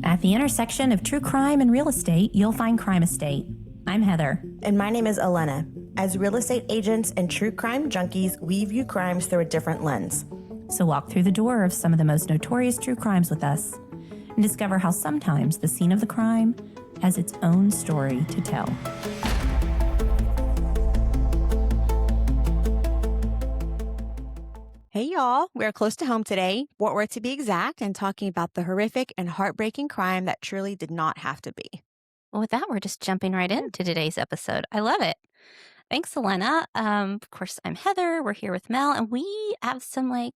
At the intersection of true crime and real estate, you'll find Crime Estate. I'm Heather. And my name is Elena. As real estate agents and true crime junkies, we view crimes through a different lens. So walk through the door of some of the most notorious true crimes with us and discover how sometimes the scene of the crime has its own story to tell. Hey, y'all. We're close to home today, Fort Worth to be exact, and talking about the horrific and heartbreaking crime that truly did not have to be. Well, with that, we're just jumping right into today's episode. I love it. Thanks, Elena. Of course, I'm Heather. We're here with Mel, and we have some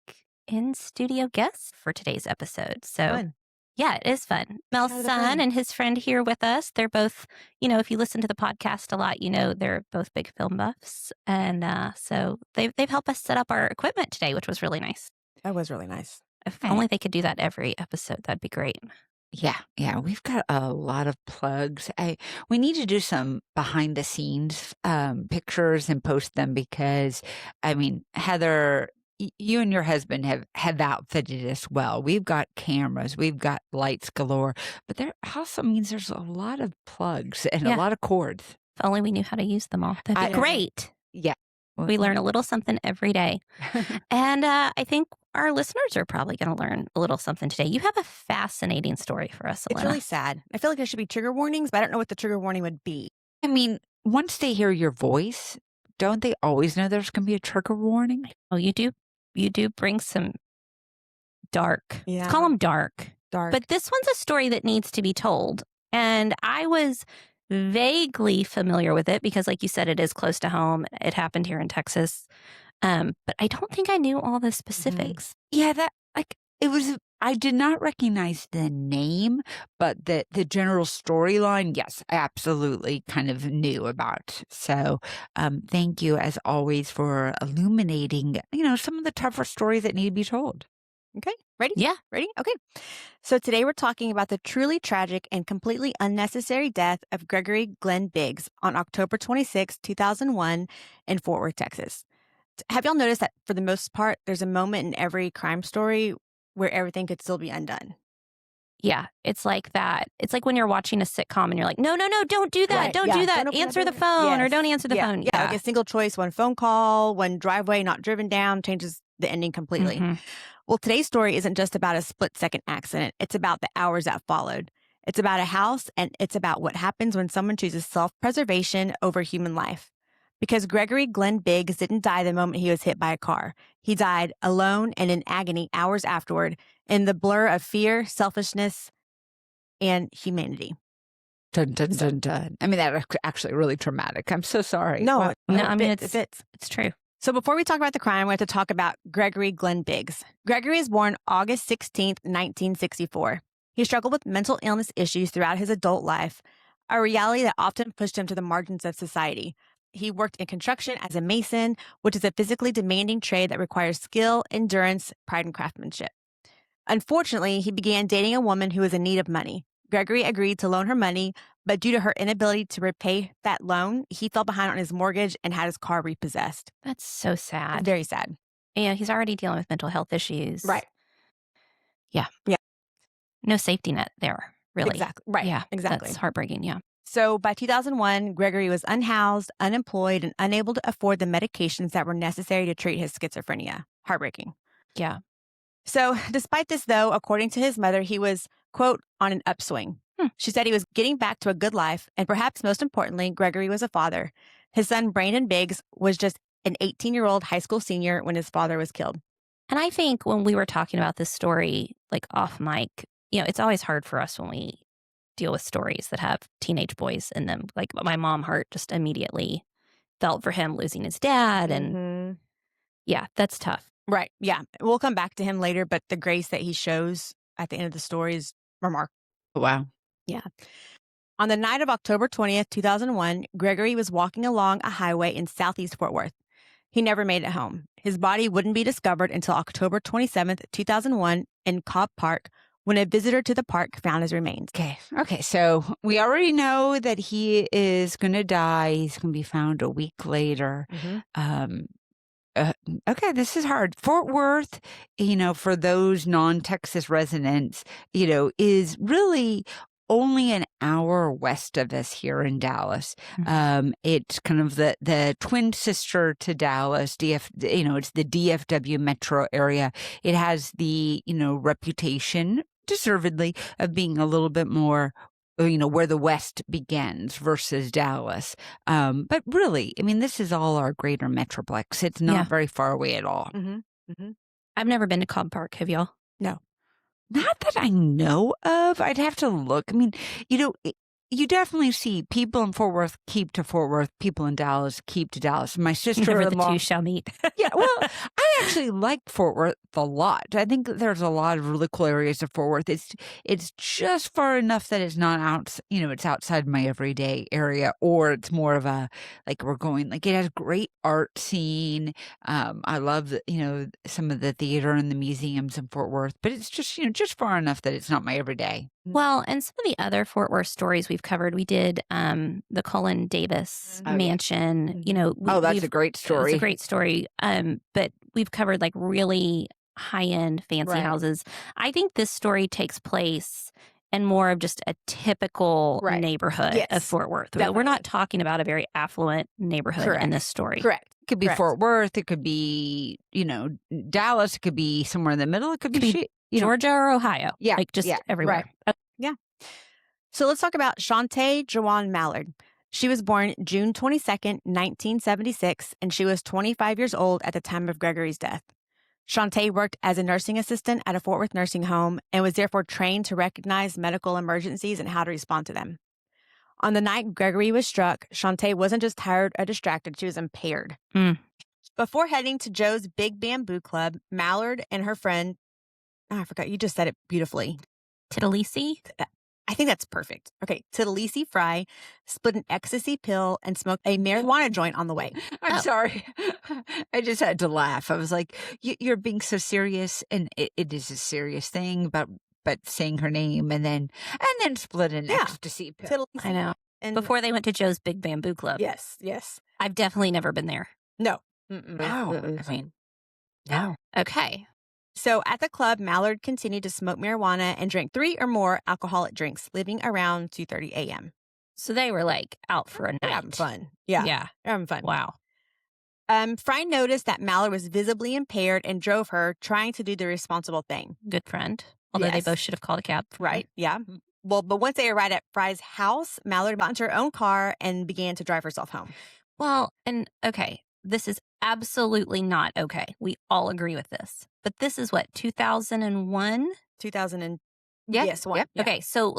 in-studio guests for today's episode. So, Fun. Yeah, it is fun. Mel's son and his friend here with us. They're both, if you listen to the podcast a lot, they're both big film buffs. And so they've helped us set up our equipment today, which was really nice. That was really nice. If only they could do that every episode, that'd be great. Yeah. We've got a lot of plugs. We need to do some behind the scenes pictures and post them because, Heather, you and your husband have outfitted us well. We've got cameras, we've got lights galore, but there also means there's a lot of plugs and a lot of cords. If only we knew how to use them all. That'd be great. Yeah. We learn a little something every day. And I think our listeners are probably going to learn a little something today. You have a fascinating story for us, Elena. It's really sad. I feel like there should be trigger warnings, but I don't know what the trigger warning would be. Once they hear your voice, don't they always know there's going to be a trigger warning? Oh, you do bring some dark. Yeah. Let's call them dark. Dark. But this one's a story that needs to be told. And I was vaguely familiar with it because, like you said, it is close to home. It happened here in Texas. But I don't think I knew all the specifics. Yeah, I did not recognize the name, but the general storyline, yes, I absolutely kind of knew about. So thank you, as always, for illuminating, some of the tougher stories that need to be told. Okay, ready? Yeah. Ready? Okay. So today we're talking about the truly tragic and completely unnecessary death of Gregory Glenn Biggs on October 26, 2001 in Fort Worth, Texas. Have y'all noticed that for the most part, there's a moment in every crime story where everything could still be undone? Yeah, it's like that. It's like when you're watching a sitcom and you're like, no, don't do that. Right, Don't yeah. do that. Don't open Answer that the door. phone or Yes. don't answer the phone. Yeah, like a single choice, one phone call, one driveway not driven down changes the ending completely. Mhm. Well, today's story isn't just about a split-second accident. It's about the hours that followed. It's about a house, and it's about what happens when someone chooses self-preservation over human life. Because Gregory Glenn Biggs didn't die the moment he was hit by a car. He died alone and in agony hours afterward in the blur of fear, selfishness, and humanity. Dun, dun, dun, dun. That's actually really traumatic. I'm so sorry. No, Wow. it fits. It's true. So before we talk about the crime, we have to talk about Gregory Glenn Biggs. Gregory was born August 16th, 1964. He struggled with mental illness issues throughout his adult life, a reality that often pushed him to the margins of society. He worked in construction as a mason, which is a physically demanding trade that requires skill, endurance, pride, and craftsmanship. Unfortunately, he began dating a woman who was in need of money. Gregory agreed to loan her money, but due to her inability to repay that loan, he fell behind on his mortgage and had his car repossessed. That's so sad. Very sad. Yeah, he's already dealing with mental health issues. Right. Yeah. Yeah. No safety net there, really. Exactly. Right. Yeah. Exactly. That's heartbreaking. Yeah. So by 2001, Gregory was unhoused, unemployed, and unable to afford the medications that were necessary to treat his schizophrenia. Heartbreaking. Yeah. So despite this, though, according to his mother, he was, quote, on an upswing. She said he was getting back to a good life. And perhaps most importantly, Gregory was a father. His son, Brandon Biggs, was just an 18-year-old high school senior when his father was killed. And I think when we were talking about this story, off mic, it's always hard for us when we deal with stories that have teenage boys in them. My mom heart just immediately felt for him losing his dad. And yeah, that's tough. Right. Yeah. We'll come back to him later, but the grace that he shows at the end of the story is remarkable. Wow. Yeah. On the night of October 20th, 2001, Gregory was walking along a highway in southeast Fort Worth. He never made it home. His body wouldn't be discovered until October 27th, 2001 in Cobb Park, when a visitor to the park found his remains. Okay. So we already know that he is going to die. He's going to be found a week later. okay, this is hard. Fort Worth, for those non-Texas residents, is really only an hour west of us here in Dallas. It's kind of the twin sister to Dallas. It's the DFW metro area. It has the, reputation, deservedly, of being a little bit more, where the West begins versus Dallas. But really, this is all our greater metroplex. It's not very far away at all. I've never been to Cobb Park. Have y'all? No. Not that I know of. I'd have to look. You definitely see people in Fort Worth keep to Fort Worth, people in Dallas keep to Dallas. My Never the sister-in-law. two shall meet. Yeah, well, I actually like Fort Worth a lot. I think that there's a lot of really cool areas of Fort Worth. It's just far enough that it's not out, it's outside my everyday area, or it's more of a, we're going, it has great art scene. I love, some of the theater and the museums in Fort Worth, but it's just, just far enough that it's not my everyday. Well, and some of the other Fort Worth stories we've covered, we did the Cullen Davis mansion. That's a great story. It's a great story. But we've covered really high-end fancy houses. I think this story takes place in more of just a typical neighborhood of Fort Worth. Definitely. We're not talking about a very affluent neighborhood in this story. Correct. It could be Fort Worth. It could be, Dallas. It could be somewhere in the middle. It could be Georgia or Ohio. Yeah. Everywhere. Right. Yeah. So let's talk about Shantae Jawan Mallard. She was born June 22nd, 1976, and she was 25 years old at the time of Gregory's death. Shantae worked as a nursing assistant at a Fort Worth nursing home and was therefore trained to recognize medical emergencies and how to respond to them. On the night Gregory was struck, Shantae wasn't just tired or distracted, she was impaired. Before heading to Joe's Big Bamboo Club, Mallard and her friend, I forgot, you just said it beautifully. Tittalisi? I think that's perfect. Okay, Tittalisi Fry split an ecstasy pill and smoked a marijuana joint on the way. I'm sorry. I just had to laugh. I was like, you're being so serious, and it is a serious thing, but saying her name and then split an ecstasy pill. Tittalisi. I know. And Before they went to Joe's Big Bamboo Club. Yes. I've definitely never been there. No. No. No. Okay. So at the club, Mallard continued to smoke marijuana and drank 3 or more alcoholic drinks, leaving around 2:30 a.m. So they were out for a night. They're having fun. Yeah. Yeah. They're having fun. Wow. Fry noticed that Mallard was visibly impaired and drove her, trying to do the responsible thing. Good friend. Although they Yes. both should have called a cab. Right. Yeah. Well, but once they arrived at Fry's house, Mallard got into her own car and began to drive herself home. Well, and okay, this is absolutely not okay. We all agree with this. But this is what, 2001? 2000 and Yeah. yes, one. Yep. Yeah. Okay, so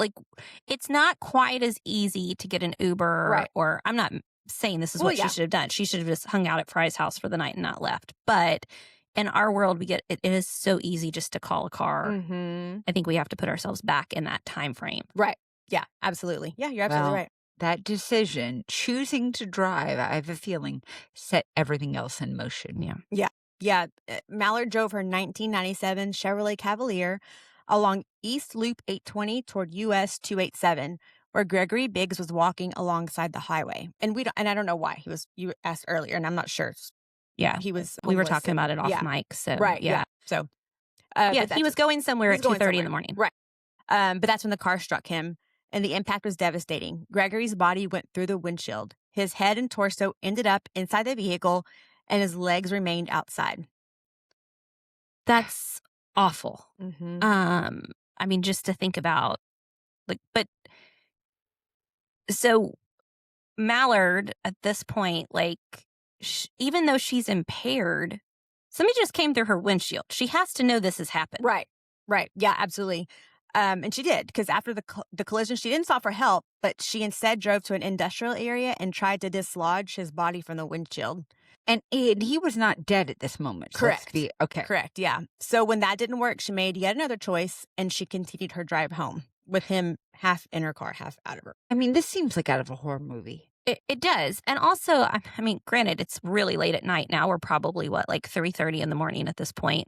it's not quite as easy to get an Uber Right. or I'm not saying this is Well, what yeah. she should have done. She should have just hung out at Fry's house for the night and not left. But in our world, we get it is so easy just to call a car. Mm-hmm. I think we have to put ourselves back in that time frame. Right. Yeah, absolutely. Yeah, you're absolutely Well, right. That decision, choosing to drive, I have a feeling, set everything else in motion. Yeah. Yeah, Mallard drove her 1997 Chevrolet Cavalier along East Loop 820 toward US 287, where Gregory Biggs was walking alongside the highway. And I don't know why. You asked earlier, and I'm not sure. Yeah. He was We were homeless talking and- about it off yeah. mic. So Right. yeah. So Yeah, but he was going somewhere at 2:30 in the morning. Right. But that's when the car struck him, and the impact was devastating. Gregory's body went through the windshield. His head and torso ended up inside the vehicle, and his legs remained outside. That's awful. Mm-hmm. I mean, just to think about, but so Mallard at this point, even though she's impaired, somebody just came through her windshield. She has to know this has happened. Right. Yeah, absolutely. And she did, because after the collision, she didn't stop for help, but she instead drove to an industrial area and tried to dislodge his body from the windshield. And he was not dead at this moment. So let's Correct. okay. Correct, yeah. So when that didn't work, she made yet another choice, and she continued her drive home with him half in her car, half out of her. I mean, this seems like out of a horror movie. It does. And also, I mean, granted, it's really late at night now. We're probably, 3:30 in the morning at this point.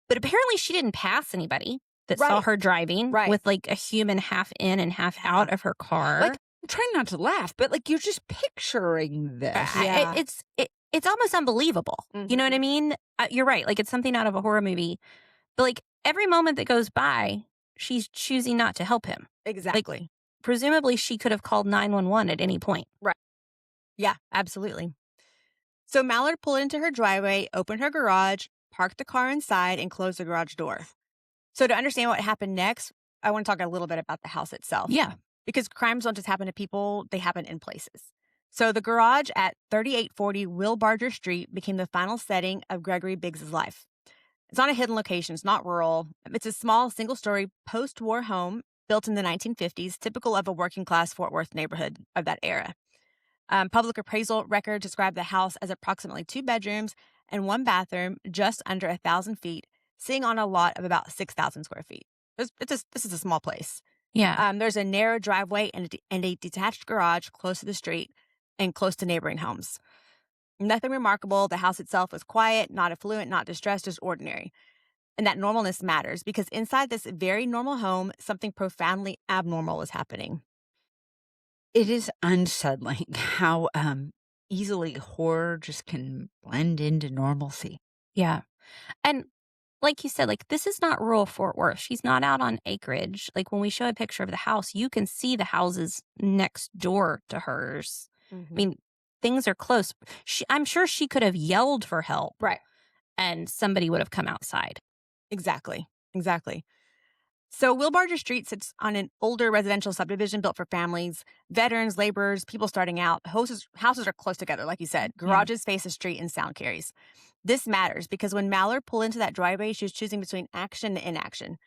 But apparently she didn't pass anybody that saw Right. her driving Right. with a human half in and half out of her car. I'm trying not to laugh, but you're just picturing this. Yeah. it's almost unbelievable. You know what I mean? You're right. Like, it's something out of a horror movie. But, like, every moment that goes by, she's choosing not to help him. Exactly. Presumably, she could have called 911 at any point. Right. Yeah, absolutely. So Mallard pulled into her driveway, opened her garage, parked the car inside, and closed the garage door. So to understand what happened next, I want to talk a little bit about the house itself. Yeah. Because crimes don't just happen to people, they happen in places. So the garage at 3840 Will Barger Street became the final setting of Gregory Biggs' life. It's on a hidden location. It's not rural. It's a small, single-story post-war home built in the 1950s, typical of a working-class Fort Worth neighborhood of that era. Public appraisal records describe the house as approximately 2 bedrooms and 1 bathroom, just under 1,000 feet, sitting on a lot of about 6,000 square feet. This is a small place. Yeah. There's a narrow driveway and a detached garage close to the street and close to neighboring homes. Nothing remarkable. The house itself was quiet, not affluent, not distressed, just ordinary. And that normalness matters because inside this very normal home, something profoundly abnormal was happening. It is unsettling how easily horror just can blend into normalcy. Yeah. And like you said, like, this is not rural Fort Worth. She's not out on acreage. Like, when we show a picture of the house, you can see the houses next door to hers. I mean, things are close. I'm sure she could have yelled for help. Right. And somebody would have come outside. Exactly. So Will Barger Street sits on an older residential subdivision built for families, veterans, laborers, people starting out. Houses are close together, like you said. Garages face a street and sound carries. This matters because when Mallard pulled into that driveway, she was choosing between action and inaction.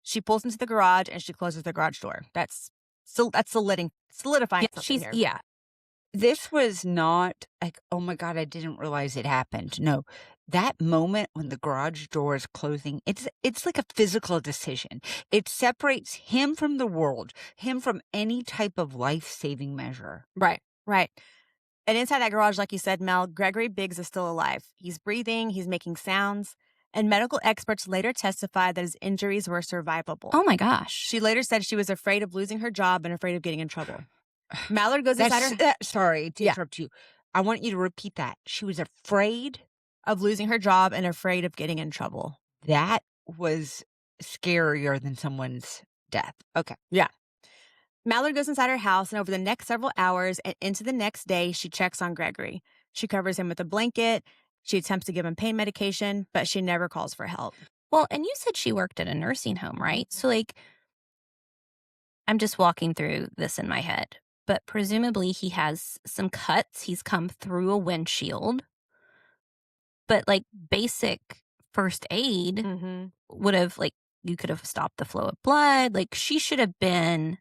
She pulls into the garage and she closes the garage door. That's solidifying something here. Yeah. This was not like, oh my God, I didn't realize it happened. No, that moment when the garage door is closing, it's like a physical decision. It separates him from the world, him from any type of life-saving measure. Right. And inside that garage, like you said, Mel, Gregory Biggs is still alive. He's breathing, he's making sounds, and medical experts later testified that his injuries were survivable. Oh my gosh. She later said she was afraid of losing her job and afraid of getting in trouble. Mallard goes inside her... Sorry to interrupt you. I want you to repeat that. She was afraid of losing her job and afraid of getting in trouble. That was scarier than someone's death. Okay. Yeah. Mallard goes inside her house, and over the next several hours and into the next day, she checks on Gregory. She covers him with a blanket. She attempts to give him pain medication, but she never calls for help. Well, and you said she worked at a nursing home, right? So, like, I'm just walking through this in my head. But presumably he has some cuts. He's come through a windshield. But, like, basic first aid would have, like, you could have stopped the flow of blood. Like, she should have been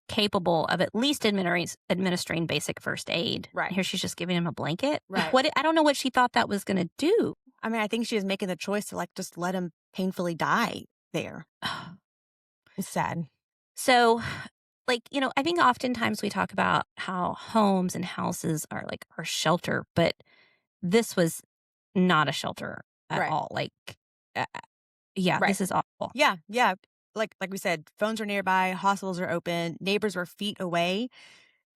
capable of at least administering basic first aid. Right. Here she's just giving him a blanket. Right. I don't know what she thought that was going to do. I mean, I think she was making the choice to, like, just let him painfully die there. It's sad. So, like, you know, I think oftentimes we talk about how homes and houses are like our shelter, but this was not a shelter at all. Like, this is awful. Yeah. Like we said, phones are nearby, hospitals are open, neighbors were feet away,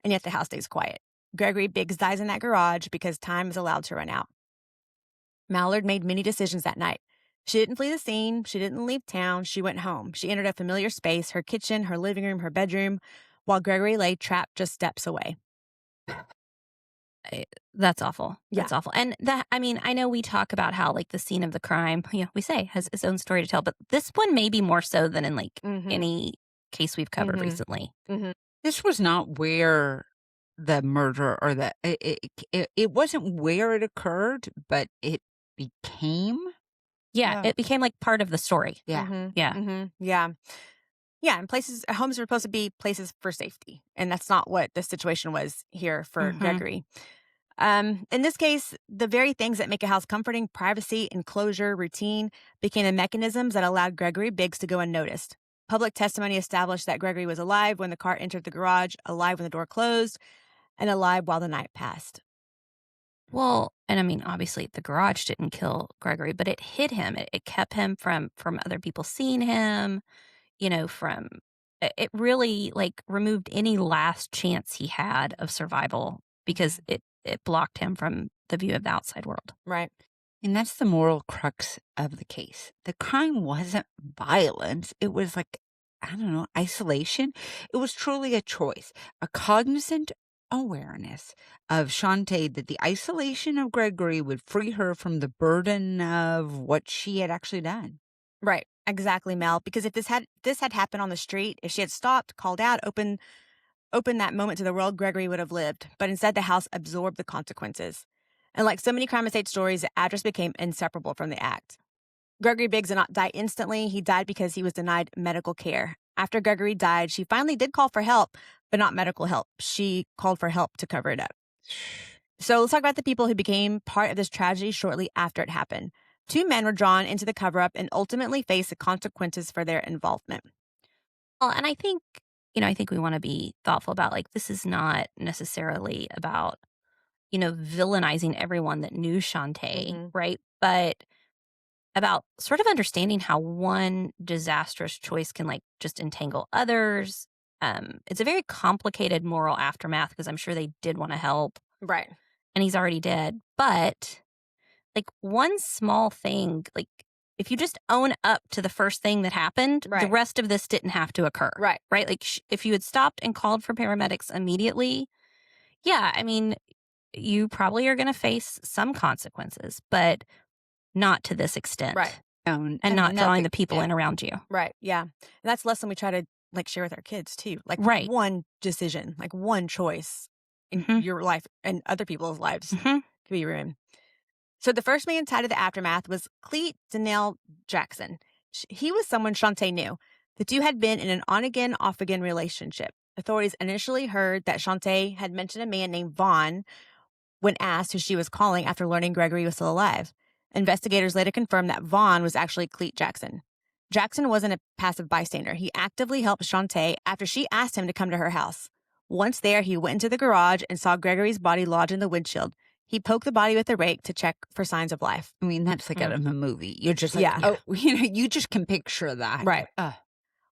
and yet the house stays quiet. Gregory Biggs dies in that garage because time is allowed to run out. Mallard made many decisions that night. She didn't flee the scene. She didn't leave town. She went home. She entered a familiar space, her kitchen, her living room, her bedroom, while Gregory lay trapped just steps away. That's awful. Yeah. That's awful. And that, I mean, I know we talk about how, like, the scene of the crime, we say has its own story to tell, but this one may be more so than in, like, any case we've covered recently. This was not where the murder or it wasn't where it occurred, but it became. Yeah, it became like part of the story. Yeah. Yeah, and homes are supposed to be places for safety, and that's not what the situation was here for Gregory. In this case, the very things that make a house comforting, privacy, enclosure, routine, became the mechanisms that allowed Gregory Biggs to go unnoticed. Public testimony established that Gregory was alive when the car entered the garage, alive when the door closed, and alive while the night passed. Well, and I mean, obviously the garage didn't kill Gregory, but it hid him. It kept him from other people seeing him, it really, like, removed any last chance he had of survival because it blocked him from the view of the outside world. Right. And that's the moral crux of the case. The crime wasn't violence. It was like, I don't know, isolation. It was truly a choice, a cognizant awareness of Shantae that the isolation of Gregory would free her from the burden of what she had actually done. Right. Exactly, Mel. Because if this had happened on the street, if she had stopped, called out, opened that moment to the world, Gregory would have lived. But instead, the house absorbed the consequences. And like so many crime estate stories, the address became inseparable from the act. Gregory Biggs did not die instantly. He died because he was denied medical care. After Gregory died, she finally did call for help, but not medical help. She called for help to cover it up. So let's talk about the people who became part of this tragedy shortly after it happened. 2 men were drawn into the cover-up and ultimately faced the consequences for their involvement. Well, and I think we want to be thoughtful about, like, this is not necessarily about, villainizing everyone that knew Shantae, right? But about sort of understanding how one disastrous choice can, like, just entangle others. It's a very complicated moral aftermath because I'm sure they did want to help. Right. And he's already dead. But, like, one small thing, like, if you just own up to the first thing that happened, the Right. rest of this didn't have to occur. Right. Right? Like, if you had stopped and called for paramedics immediately, yeah, I mean, you probably are going to face some consequences, but not to this extent. Right. And not drawing the people in around you. Right. Yeah. And that's a lesson we try to, like, share with our kids too. Like, Right. one decision, like one choice in your life and other people's lives could be ruined. So the first man tied to the aftermath was Cleet Donnell Jackson. He was someone Shantae knew. The two had been in an on-again, off-again relationship. Authorities initially heard that Shantae had mentioned a man named Vaughn when asked who she was calling after learning Gregory was still alive. Investigators later confirmed that Vaughn was actually Cleet Jackson. Jackson wasn't a passive bystander. He actively helped Shantae after she asked him to come to her house. Once there, he went into the garage and saw Gregory's body lodged in the windshield. He poked the body with a rake to check for signs of life. I mean, that's like out of a movie. You're just like, Yeah. you just can picture that. Right.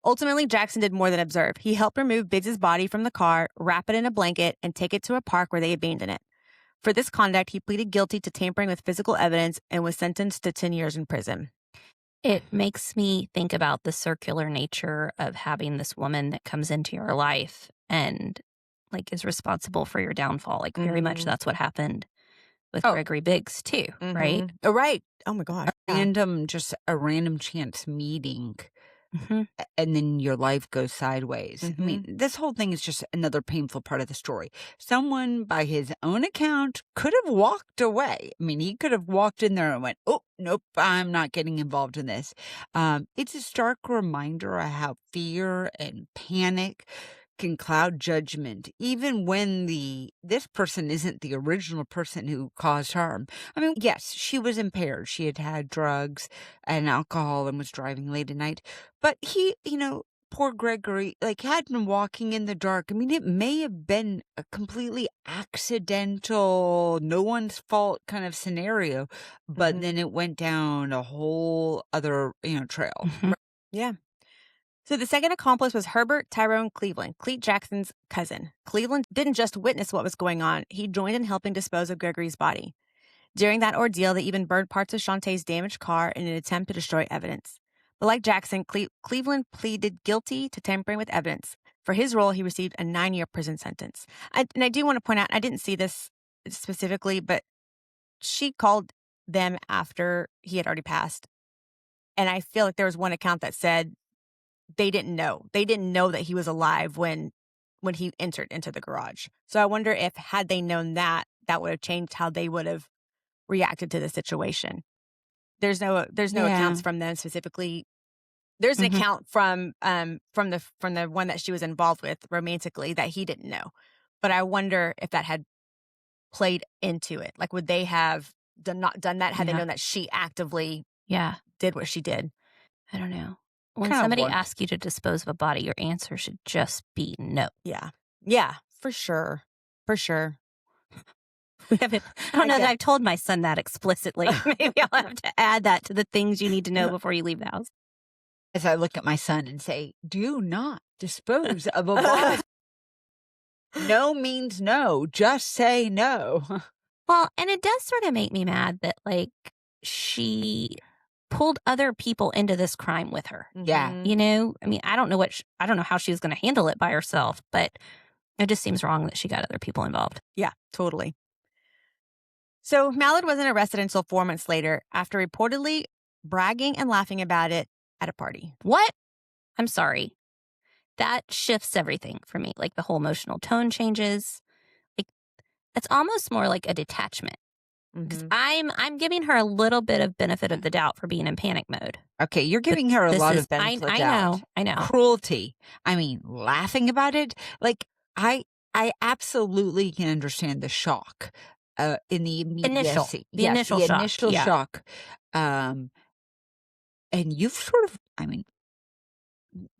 Ultimately, Jackson did more than observe. He helped remove Biggs' body from the car, wrap it in a blanket, and take it to a park where they abandoned it. For this conduct, he pleaded guilty to tampering with physical evidence and was sentenced to 10 years in prison. It makes me think about the circular nature of having this woman that comes into your life and, like, is responsible for your downfall. Like, very much that's what happened with Gregory Biggs too, right? Oh, right. Oh my God. Just a random chance meeting. And then your life goes sideways. I mean, this whole thing is just another painful part of the story. Someone, by his own account, could have walked away. I mean, he could have walked in there and went, oh, nope, I'm not getting involved in this. It's a stark reminder of how fear and panic can cloud judgment, even when this person isn't the original person who caused harm. I mean, yes, she was impaired. She had had drugs and alcohol and was driving late at night. But he, poor Gregory, like, had been walking in the dark. I mean, it may have been a completely accidental, no one's fault kind of scenario, but then it went down a whole other, trail. Yeah. So the second accomplice was Herbert Tyrone Cleveland, Cleet Jackson's cousin. Cleveland didn't just witness what was going on. He joined in helping dispose of Gregory's body. During that ordeal, they even burned parts of Shantae's damaged car in an attempt to destroy evidence. But like Jackson, Cleveland pleaded guilty to tampering with evidence. For his role, he received a 9-year prison sentence. And I do want to point out, I didn't see this specifically, but she called them after he had already passed. And I feel like there was one account that said they didn't know. They didn't know that he was alive when he entered into the garage. So I wonder if, had they known that would have changed how they would have reacted to the situation. There's no accounts from them specifically. There's an account from the one that she was involved with romantically that he didn't know. But I wonder if that had played into it. Like, would they have not done that had they known that she actively did what she did? I don't know. When somebody asks you to dispose of a body, your answer should just be no. Yeah. Yeah, for sure. For sure. I don't know that I've told my son that explicitly. Maybe I'll have to add that to the things you need to know before you leave the house. As I look at my son and say, do not dispose of a body. No means no. Just say no. Well, and it does sort of make me mad that, like, she pulled other people into this crime with her. Yeah. Mhm. You know, I mean, I don't know I don't know how she was going to handle it by herself, but it just seems wrong that she got other people involved. Yeah, totally. So Mallard wasn't arrested until 4 months later after reportedly bragging and laughing about it at a party. What? I'm sorry. That shifts everything for me. Like the whole emotional tone changes. Like it's almost more like a detachment. Because Mhm. I'm giving her a little bit of benefit of the doubt for being in panic mode. Okay, you're But giving her a this lot is of benefit of I doubt. know. Cruelty. I mean, laughing about it. Like I absolutely can understand the shock in the immediacy. The initial the shock, initial yeah. shock. And you've sort of, I mean,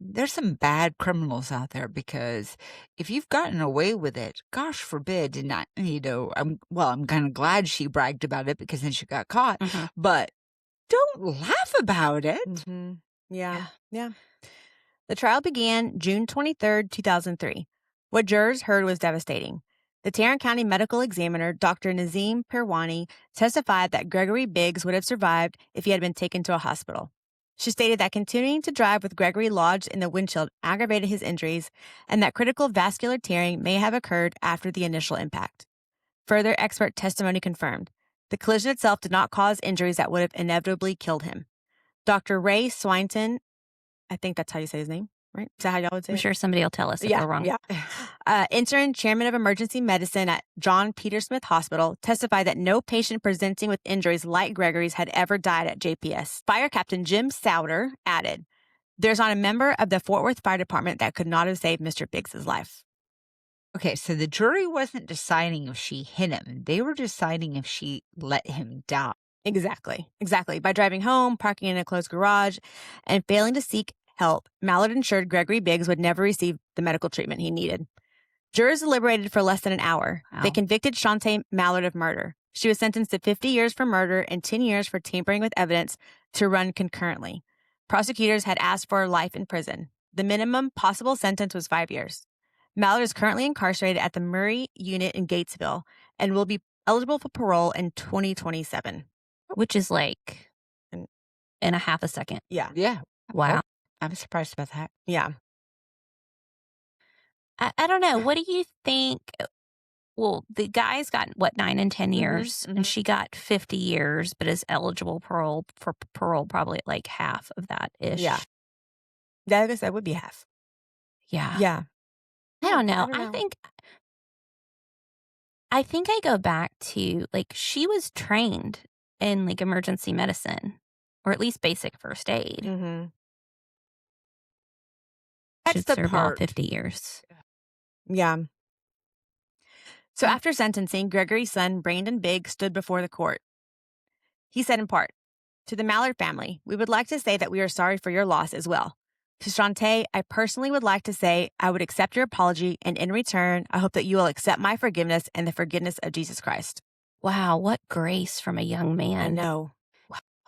there's some bad criminals out there because if you've gotten away with it, gosh forbid, and not, I'm kind of glad she bragged about it because then she got caught, Mhm. but don't laugh about it. Mhm. Yeah. Yeah. The trial began June 23rd, 2003. What jurors heard was devastating. The Tarrant County Medical Examiner, Dr. Nazim Perwani, testified that Gregory Biggs would have survived if he had been taken to a hospital. She stated that continuing to drive with Gregory lodged in the windshield aggravated his injuries and that critical vascular tearing may have occurred after the initial impact. Further expert testimony confirmed the collision itself did not cause injuries that would have inevitably killed him. Dr. Ray Swinton, I think that's how you say his name, right? Is that how y'all would say I'm it? sure somebody will tell us if we're wrong. Yeah. Intern chairman of emergency medicine at John Peter Smith Hospital testified that no patient presenting with injuries like Gregory's had ever died at JPS. Fire Captain Jim Souter added, "There's not a member of the Fort Worth Fire Department that could not have saved Mr. Biggs' life." Okay, so the jury wasn't deciding if she hit him. They were deciding if she let him die. Exactly. By driving home, parking in a closed garage, and failing to seek help, Mallard ensured Gregory Biggs would never receive the medical treatment he needed. Jurors deliberated for less than an hour. Wow. They convicted Shantae Mallard of murder. She was sentenced to 50 years for murder and 10 years for tampering with evidence to run concurrently. Prosecutors had asked for life in prison. The minimum possible sentence was 5 years. Mallard is currently incarcerated at the Murray Unit in Gatesville and will be eligible for parole in 2027. Which is like And- in a half a second. Yeah. Yeah. Wow. I was surprised about that. Yeah. I don't know. What do you think? Well, the guy's got, what, 9 and 10 years, mhm. and she got 50 years, but is eligible for parole probably at like half of that ish. Yeah. Yeah, I guess that would be half. Yeah. Yeah. I don't know. I don't know. I think I go back to like she was trained in like emergency medicine or at least basic first aid. Mm-hmm. That's Should the serve all part. 50 years. Yeah. So after sentencing, Gregory's son, Brandon Biggs, stood before the court. He said in part, "To the Mallard family, we would like to say that we are sorry for your loss as well. To Shantae, I personally would like to say I would accept your apology, and in return, I hope that you will accept my forgiveness and the forgiveness of Jesus Christ." Wow, what grace from a young man. I know.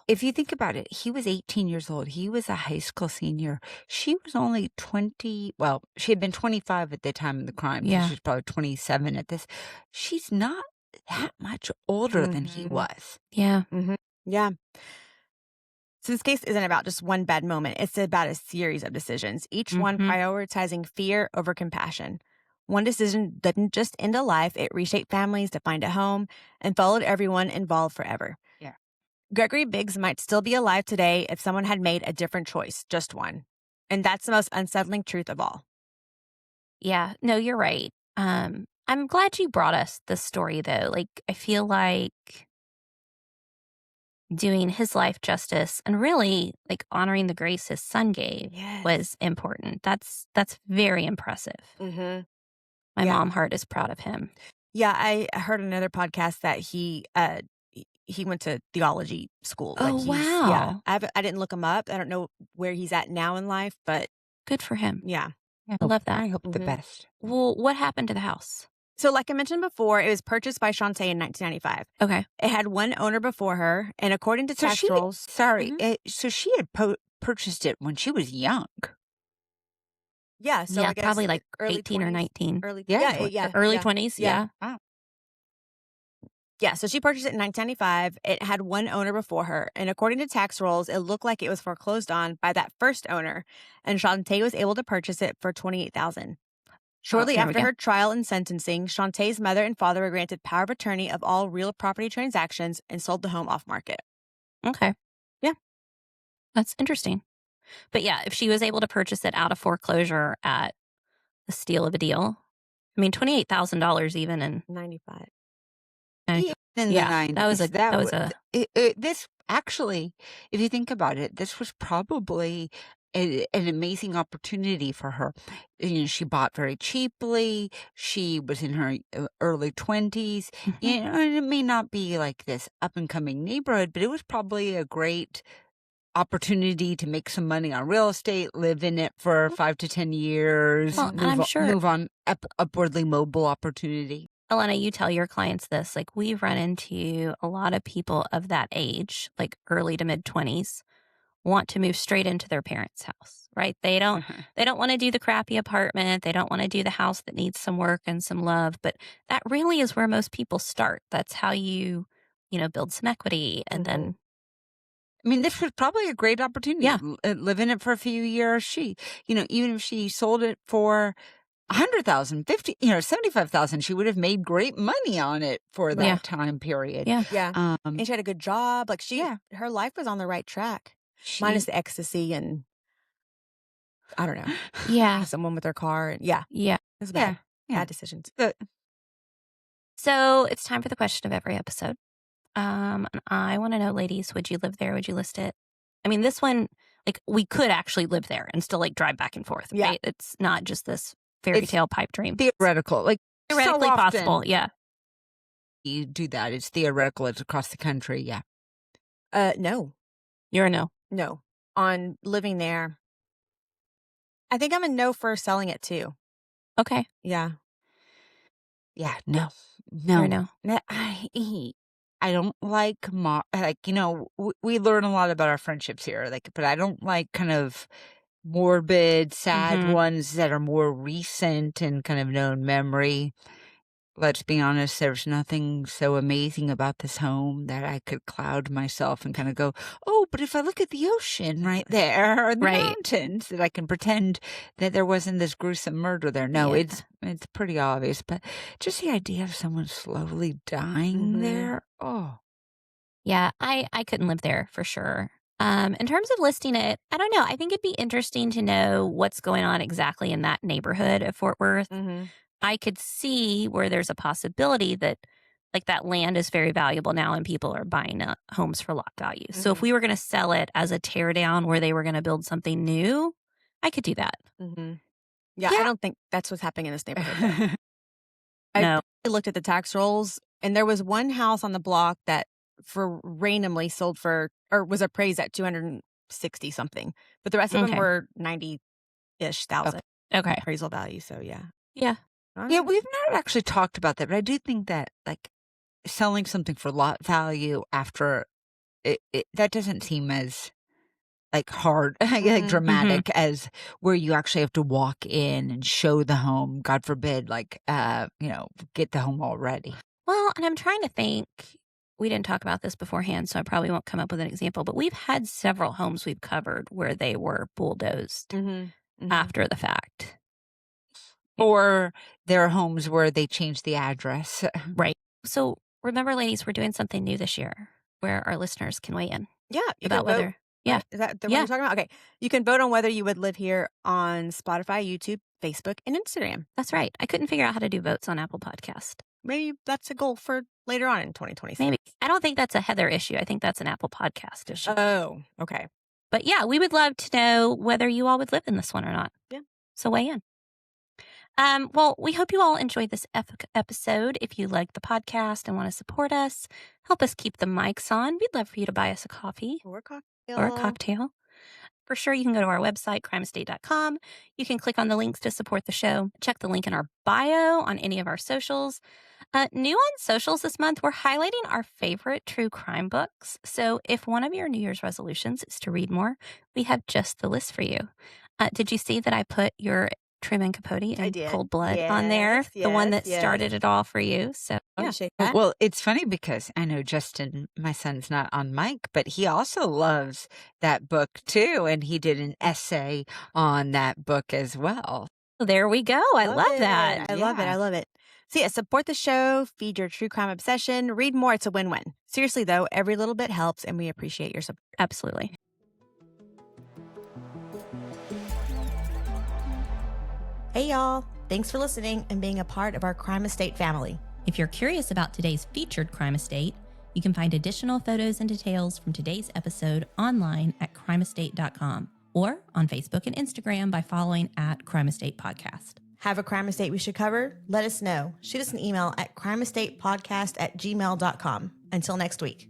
If you think about it, he was 18 years old. He was a high school senior. She was only 20. Well, she had been 25 at the time of the crime. So Yeah. she was probably 27 at this. She's not that much older than he Mhm. was. Yeah. Yeah. So this case isn't about just one bad moment. It's about a series of decisions, each one Mhm. prioritizing fear over compassion. One decision didn't just end a life, it reshaped families, defined a home, and followed everyone involved forever. Yeah. Gregory Biggs might still be alive today if someone had made a different choice, just one. And that's the most unsettling truth of all. Yeah. No, you're right. I'm glad you brought us this story though. Like I feel like doing his life justice and really like honoring the grace his son gave was important. That's very impressive. Mm-hmm. My Yeah. mom heart is proud of him. Yeah, I heard another podcast that he went to theology school. Oh, he's- wow. Yeah, I didn't look him up. I don't know where he's at now in life, but Good for him. yeah. I love that. I hope the Mhm. best. Well, what happened to the house? So like I mentioned before, it was purchased by Shantae in 1995. Okay. It had one owner before her, and according to So tax she, rolls, sorry, Mhm. so she had purchased it when she was young. yeah, so yeah, I guess probably like early 18 or 20s, 19. early, Yeah, yeah, or yeah, Early yeah. 20s, Yeah. yeah. Yeah, so she purchased it in 1995. It had one owner before her, and according to tax rolls, it looked like it was foreclosed on by that first owner, and Shantae was able to purchase it for $28,000. Shortly there we after go. her trial and sentencing, Shantae's mother and father were granted power of attorney of all real property transactions and sold the home off market. Okay. Yeah. That's interesting. But yeah, if she was able to purchase it out of foreclosure at a steal of a deal, I mean, $28,000 even, and 95. Even in the yeah, that was 90s, this actually, if you think about it, this was probably an amazing opportunity for her. You know, she bought very cheaply. She was in her early 20s. You know, and it may not be like this up and coming neighborhood, but it was probably a great opportunity to make some money on real estate, live in it for 5 to 10 years, Well, and I'm sure, move on, upwardly mobile opportunity. Elena, you tell your clients this. Like, we've run into a lot of people of that age, like early to mid 20s, want to move straight into their parents' house, right? They don't want to do the crappy apartment. They don't want to do the house that needs some work and some love, but that really is where most people start. That's how you build some equity, and then I mean, this was probably a great opportunity. Yeah. Live in it for a few years. Even if she sold it for 100,000, 50, 75,000, she would have made great money on it for that Yeah. time period. Yeah. Yeah. And she had a good job. Like her life was on the right track, minus the ecstasy and I don't know. Yeah. Someone with her car. And yeah. Yeah. It was bad. Yeah. Bad decisions. So it's time for the question of every episode. And I want to know, ladies, would you live there? Would you list it? I mean, this one, like, we could actually live there and still like drive back and forth, Yeah. right? It's not just this fairy tale pipe dream. Theoretical. Like, Theoretically so often possible, yeah. you do that. It's theoretical. It's across the country. Yeah. No. You're a no. No. On living there. I think I'm a no for selling it too. Okay. Yeah. Yeah. No. You're a no. I don't like, we learn a lot about our friendships here, but I don't like kind of morbid, sad ones that are more recent and kind of known memory. Let's be honest, there's nothing so amazing about this home that I could cloud myself and kind of go, oh, but if I look at the ocean right there or the mountains, that I can pretend that there wasn't this gruesome murder there. No, it's pretty obvious. But just the idea of someone slowly dying there, oh. Yeah, I couldn't live there for sure. In terms of listing it, I don't know. I think it'd be interesting to know what's going on exactly in that neighborhood of Fort Worth. I could see where there's a possibility that like that land is very valuable now and people are buying homes for lot value. So if we were going to sell it as a tear down where they were going to build something new, I could do that. Yeah, I don't think that's what's happening in this neighborhood. No. I looked at the tax rolls and there was one house on the block that randomly sold for or was appraised at 260 something, but the rest of them were 90-ish thousand appraisal value. So yeah. Yeah, we've not actually talked about that, but I do think that like selling something for lot value after that doesn't seem as like hard, like dramatic as where you actually have to walk in and show the home. God forbid, like get the home already. Well, and I'm trying to think. We didn't talk about this beforehand, so I probably won't come up with an example. But we've had several homes we've covered where they were bulldozed after the fact. Or there are homes where they change the address. Right. So remember, ladies, we're doing something new this year where our listeners can weigh in. Yeah. About whether. Yeah. Is that the one you're talking about? Okay. You can vote on whether you would live here on Spotify, YouTube, Facebook, and Instagram. That's right. I couldn't figure out how to do votes on Apple Podcast. Maybe that's a goal for later on in 2026. Maybe. I don't think that's a Heather issue. I think that's an Apple Podcast issue. Oh, okay. But yeah, we would love to know whether you all would live in this one or not. Yeah. So weigh in. Well, we hope you all enjoyed this episode. If you like the podcast and want to support us, help us keep the mics on. We'd love for you to buy us a coffee Or or a cocktail. For sure, you can go to our website, crimeestate.com. You can click on the links to support the show. Check the link in our bio on any of our socials. New on socials this month, we're highlighting our favorite true crime books. So if one of your New Year's resolutions is to read more, we have just the list for you. Did you see that I put your Truman Capote I and did. Cold Blood on there. The one that Yes. started it all for you. So yeah. Shake that. Well, it's funny because I know Justin, my son's not on mic, but he also loves that book too. And he did an essay on that book as well. There we go. I love it. that. I love it. I love it. So yeah, support the show, feed your true crime obsession, read more. It's a win-win. Seriously though, every little bit helps and we appreciate your support. Absolutely. Hey, y'all. Thanks for listening and being a part of our Crime Estate family. If you're curious about today's featured crime estate, you can find additional photos and details from today's episode online at crimeestate.com or on Facebook and Instagram by following at Crime Estate Podcast. Have a crime estate we should cover? Let us know. Shoot us an email at crimeestatepodcast@gmail.com. Until next week.